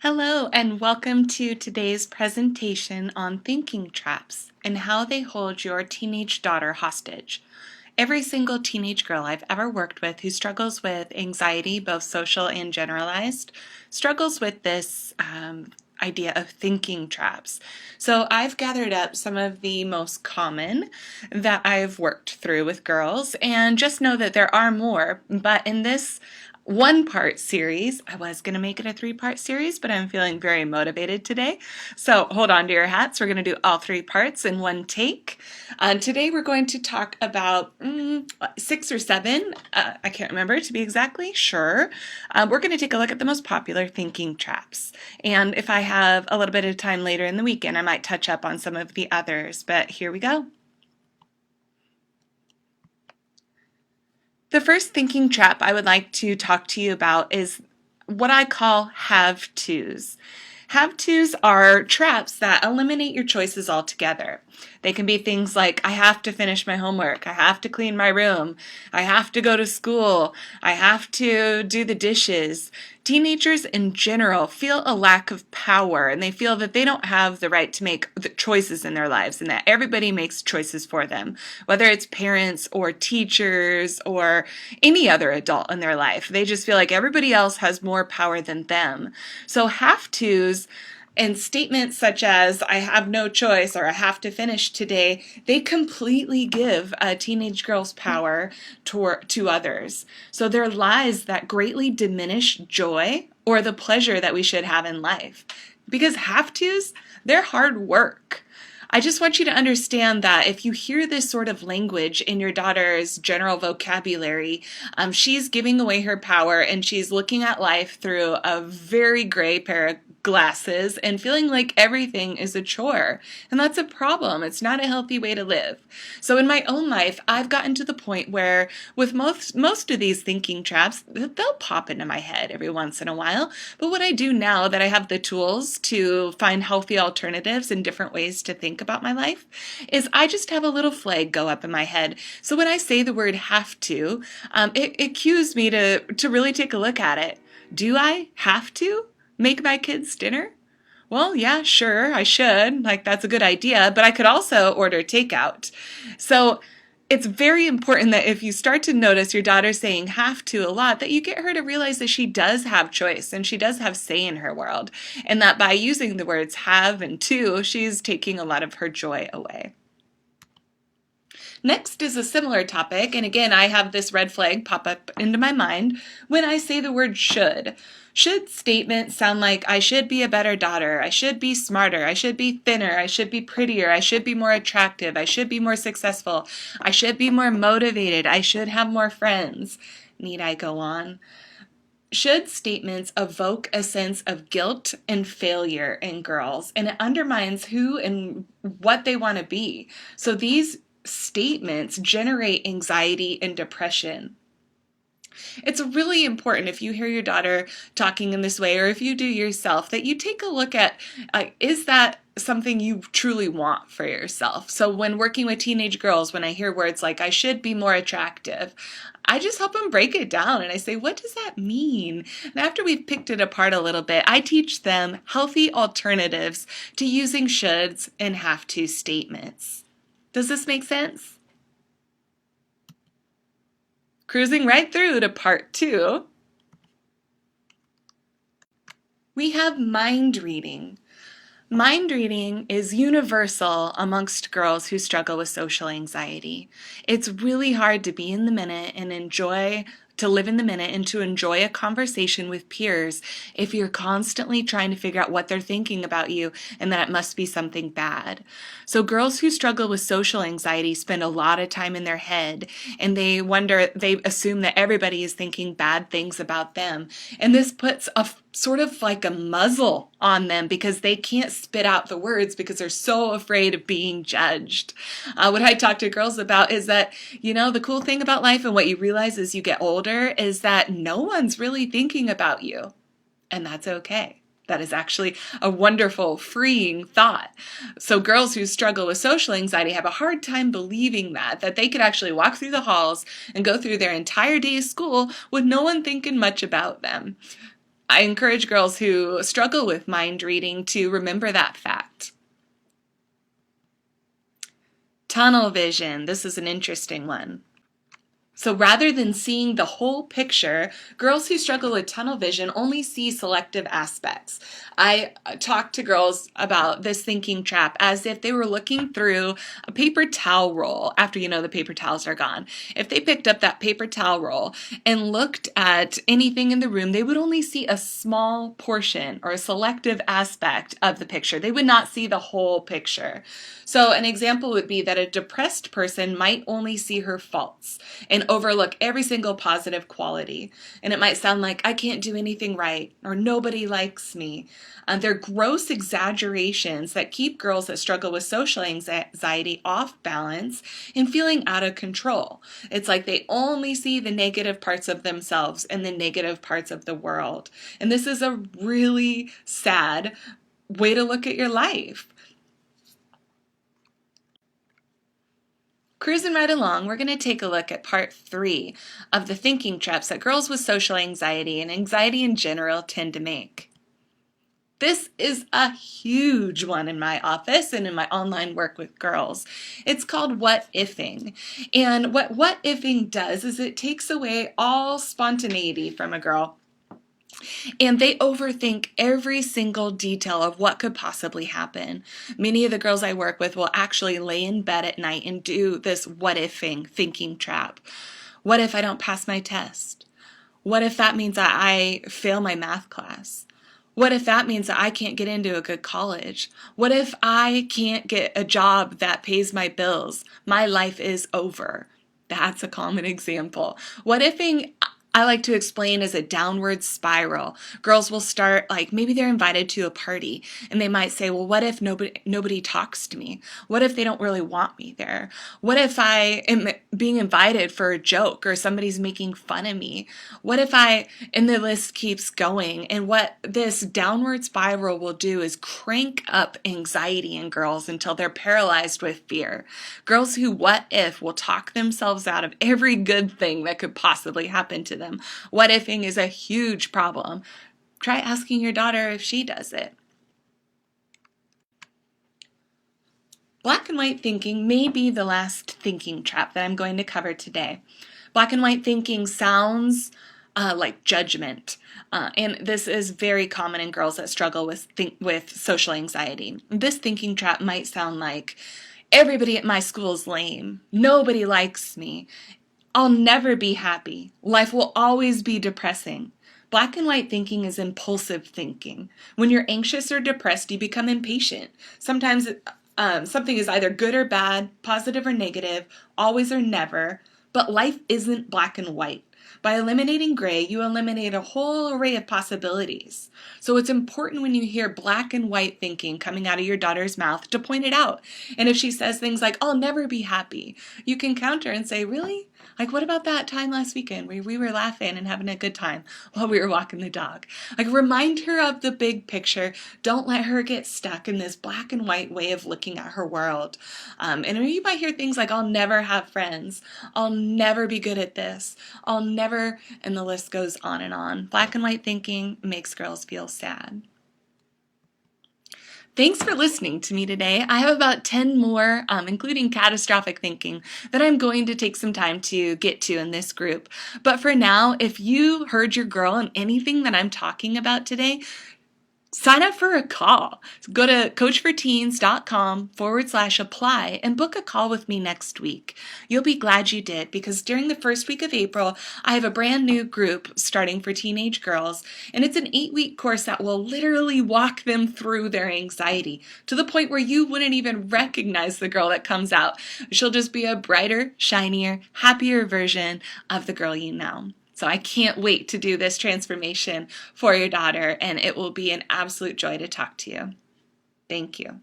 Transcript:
Hello, and welcome to today's presentation on thinking traps and how they hold your teenage daughter hostage. Every single teenage girl I've ever worked with who struggles with anxiety, both social and generalized, struggles with this idea of thinking traps. So I've gathered up some of the most common that I've worked through with girls, and just know that there are more, but in this one-part series. I was going to make it a three-part series, but I'm feeling very motivated today. So hold on to your hats. We're going to do all three parts in one take. Today we're going to talk about 6 or 7. I can't remember to be exactly sure. We're going to take a look at the most popular thinking traps. And if I have a little bit of time later in the weekend, I might touch up on some of the others. But here we go. The first thinking trap I would like to talk to you about is what I call have-tos. Have-tos are traps that eliminate your choices altogether. They can be things like, I have to finish my homework, I have to clean my room, I have to go to school, I have to do the dishes. Teenagers in general feel a lack of power, and they feel that they don't have the right to make the choices in their lives and that everybody makes choices for them, whether it's parents or teachers or any other adult in their life. They just feel like everybody else has more power than them. So have-tos and statements such as, I have no choice or I have to finish today, they completely give teenage girls power to others. So they're lies that greatly diminish joy or the pleasure that we should have in life. Because have-tos, they're hard work. I just want you to understand that if you hear this sort of language in your daughter's general vocabulary, she's giving away her power and she's looking at life through a very gray pair of glasses and feeling like everything is a chore. And that's a problem. It's not a healthy way to live. So in my own life, I've gotten to the point where with most of these thinking traps, they'll pop into my head every once in a while. But what I do now that I have the tools to find healthy alternatives and different ways to think about my life is I just have a little flag go up in my head. So when I say the word have to, it cues me to really take a look at it. Do I have to make my kids dinner? Well, yeah, sure, I should. Like, that's a good idea, but I could also order takeout. So it's very important that if you start to notice your daughter saying have to a lot, that you get her to realize that she does have choice and she does have say in her world. And that by using the words have and to, she's taking a lot of her joy away. Next is a similar topic, and again, I have this red flag pop up into my mind when I say the word should. Should statements sound like, I should be a better daughter, I should be smarter, I should be thinner, I should be prettier, I should be more attractive, I should be more successful, I should be more motivated, I should have more friends. Need I go on? Should statements evoke a sense of guilt and failure in girls, and it undermines who and what they want to be. So these statements generate anxiety and depression. It's really important if you hear your daughter talking in this way, or if you do yourself, that you take a look at, is that something you truly want for yourself? So when working with teenage girls, when I hear words like, I should be more attractive, I just help them break it down and I say, what does that mean? And after we've picked it apart a little bit, I teach them healthy alternatives to using shoulds and have to statements. Does this make sense? Cruising right through to part 2. We have mind reading. Mind reading is universal amongst girls who struggle with social anxiety. It's really hard to be in the minute and to live in the minute and to enjoy a conversation with peers if you're constantly trying to figure out what they're thinking about you and that it must be something bad. So girls who struggle with social anxiety spend a lot of time in their head, and they assume that everybody is thinking bad things about them. And this puts a sort of like a muzzle on them because they can't spit out the words because they're so afraid of being judged. What I talk to girls about is that, the cool thing about life and what you realize as you get older is that no one's really thinking about you. And that's okay. That is actually a wonderful, freeing thought. So girls who struggle with social anxiety have a hard time believing that they could actually walk through the halls and go through their entire day of school with no one thinking much about them. I encourage girls who struggle with mind reading to remember that fact. Tunnel vision. This is an interesting one. So rather than seeing the whole picture, girls who struggle with tunnel vision only see selective aspects. I talk to girls about this thinking trap as if they were looking through a paper towel roll after the paper towels are gone. If they picked up that paper towel roll and looked at anything in the room, they would only see a small portion or a selective aspect of the picture. They would not see the whole picture. So an example would be that a depressed person might only see her faults and overlook every single positive quality. And it might sound like, I can't do anything right, or nobody likes me. They're gross exaggerations that keep girls that struggle with social anxiety off balance and feeling out of control. It's like they only see the negative parts of themselves and the negative parts of the world. And this is a really sad way to look at your life. Cruising right along, we're going to take a look at part 3 of the thinking traps that girls with social anxiety and anxiety in general tend to make. This is a huge one in my office and in my online work with girls. It's called what ifing. And what ifing does is it takes away all spontaneity from a girl. And they overthink every single detail of what could possibly happen. Many of the girls I work with will actually lay in bed at night and do this what ifing thinking trap. What if I don't pass my test? What if that means that I fail my math class? What if that means that I can't get into a good college? What if I can't get a job that pays my bills? My life is over. That's a common example. What ifing I like to explain as a downward spiral. Girls will start, maybe they're invited to a party and they might say, well, what if nobody talks to me? What if they don't really want me there? What if I am being invited for a joke or somebody's making fun of me? What if and the list keeps going. And what this downward spiral will do is crank up anxiety in girls until they're paralyzed with fear. Girls who what if will talk themselves out of every good thing that could possibly happen to them. What ifing is a huge problem. Try asking your daughter if she does it. Black and white thinking may be the last thinking trap that I'm going to cover today. Black and white thinking sounds like judgment. And this is very common in girls that struggle with social anxiety. This thinking trap might sound like, everybody at my school is lame. Nobody likes me. I'll never be happy. Life will always be depressing. Black and white thinking is impulsive thinking. When you're anxious or depressed, you become impatient. Sometimes something is either good or bad, positive or negative, always or never, but life isn't black and white. By eliminating gray, you eliminate a whole array of possibilities. So it's important when you hear black and white thinking coming out of your daughter's mouth to point it out. And if she says things like, I'll never be happy, you can counter and say, really? What about that time last weekend where we were laughing and having a good time while we were walking the dog? Remind her of the big picture. Don't let her get stuck in this black and white way of looking at her world. And you might hear things like, I'll never have friends. I'll never be good at this. I'll never, and the list goes on and on. Black and white thinking makes girls feel sad. Thanks for listening to me today. I have about 10 more, including catastrophic thinking, that I'm going to take some time to get to in this group. But for now, if you heard your girl in anything that I'm talking about today, sign up for a call. Go to coachforteens.com/apply and book a call with me next week. You'll be glad you did, because during the first week of April, I have a brand new group starting for teenage girls, and it's an 8-week course that will literally walk them through their anxiety to the point where you wouldn't even recognize the girl that comes out. She'll just be a brighter, shinier, happier version of the girl you know. So I can't wait to do this transformation for your daughter, and it will be an absolute joy to talk to you. Thank you.